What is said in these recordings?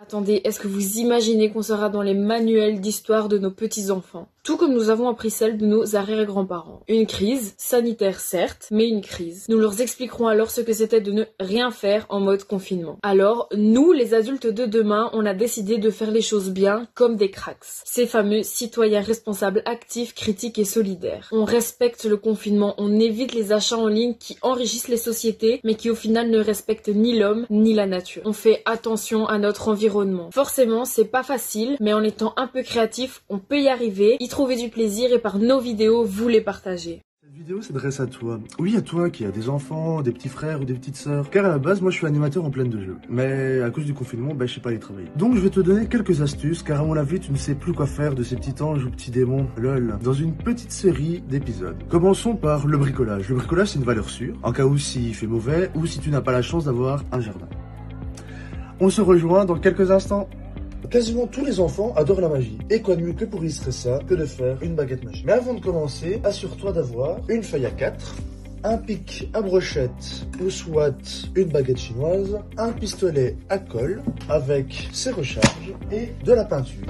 Attendez, est-ce que vous imaginez qu'on sera dans les manuels d'histoire de nos petits-enfants? Tout comme nous avons appris celle de nos arrière-grands-parents. Une crise, sanitaire certes, mais une crise. Nous leur expliquerons alors ce que c'était de ne rien faire en mode confinement. Alors, nous, les adultes de demain, on a décidé de faire les choses bien, comme des cracks. Ces fameux citoyens responsables, actifs, critiques et solidaires. On respecte le confinement, on évite les achats en ligne qui enrichissent les sociétés, mais qui au final ne respectent ni l'homme, ni la nature. On fait attention à notre environnement. Forcément, c'est pas facile, mais en étant un peu créatif, on peut y arriver, y trouver du plaisir et par nos vidéos, vous les partager. Cette vidéo s'adresse à toi. Oui, à toi qui a des enfants, des petits frères ou des petites sœurs. Car à la base, moi je suis animateur en pleine de jeux. Mais à cause du confinement, je sais pas aller travailler. Donc je vais te donner quelques astuces, car à mon avis, tu ne sais plus quoi faire de ces petits anges ou petits démons, lol, dans une petite série d'épisodes. Commençons par le bricolage. Le bricolage, c'est une valeur sûre, en cas où s'il fait mauvais ou si tu n'as pas la chance d'avoir un jardin. On se rejoint dans quelques instants. Quasiment tous les enfants adorent la magie. Et quoi de mieux que pour illustrer ça que de faire une baguette magique. Mais avant de commencer, assure-toi d'avoir une feuille à 4, un pic à brochette ou soit une baguette chinoise, un pistolet à colle avec ses recharges et de la peinture.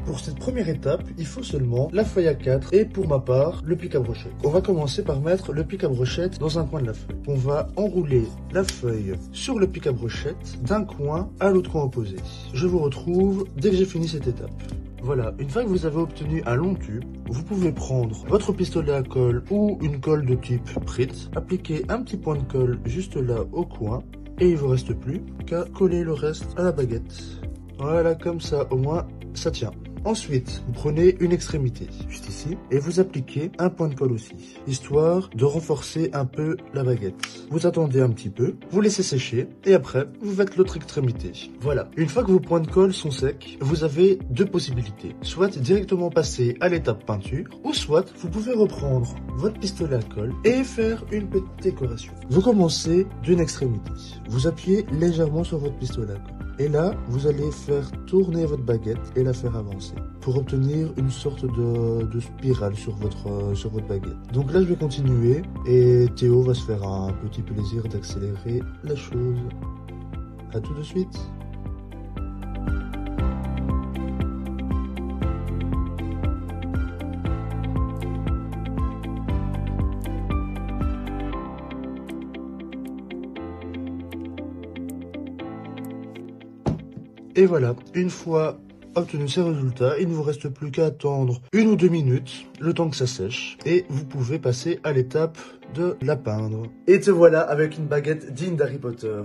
Pour cette première étape, il faut seulement la feuille à 4 et pour ma part, le pic à brochette. On va commencer par mettre le pic à brochette dans un coin de la feuille. On va enrouler la feuille sur le pic à brochette d'un coin à l'autre coin opposé. Je vous retrouve dès que j'ai fini cette étape. Voilà, une fois que vous avez obtenu un long tube, vous pouvez prendre votre pistolet à colle ou une colle de type Pritt, appliquer un petit point de colle juste là au coin et il ne vous reste plus qu'à coller le reste à la baguette. Voilà, comme ça, au moins, ça tient. Ensuite, vous prenez une extrémité, juste ici, et vous appliquez un point de colle aussi, histoire de renforcer un peu la baguette. Vous attendez un petit peu, vous laissez sécher, et après, vous faites l'autre extrémité. Voilà. Une fois que vos points de colle sont secs, vous avez deux possibilités. Soit directement passer à l'étape peinture, ou soit vous pouvez reprendre votre pistolet à colle et faire une petite décoration. Vous commencez d'une extrémité. Vous appuyez légèrement sur votre pistolet à colle. Et là, vous allez faire tourner votre baguette et la faire avancer pour obtenir une sorte de spirale sur votre baguette. Donc là, je vais continuer et Théo va se faire un petit plaisir d'accélérer la chose. À tout de suite. Et voilà, une fois obtenu ces résultats, il ne vous reste plus qu'à attendre 1 ou 2 minutes, le temps que ça sèche, et vous pouvez passer à l'étape de la peindre. Et te voilà avec une baguette digne d'Harry Potter.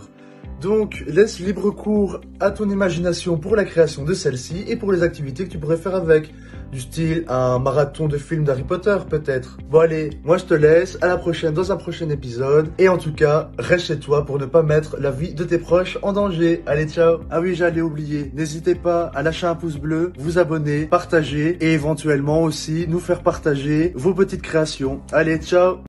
Donc, laisse libre cours à ton imagination pour la création de celle-ci et pour les activités que tu pourrais faire avec. Du style un marathon de films d'Harry Potter peut-être. Bon allez, moi je te laisse, à la prochaine dans un prochain épisode. Et en tout cas, reste chez toi pour ne pas mettre la vie de tes proches en danger. Allez, ciao. Ah oui, j'allais oublier, n'hésitez pas à lâcher un pouce bleu, vous abonner, partager et éventuellement aussi nous faire partager vos petites créations. Allez, ciao.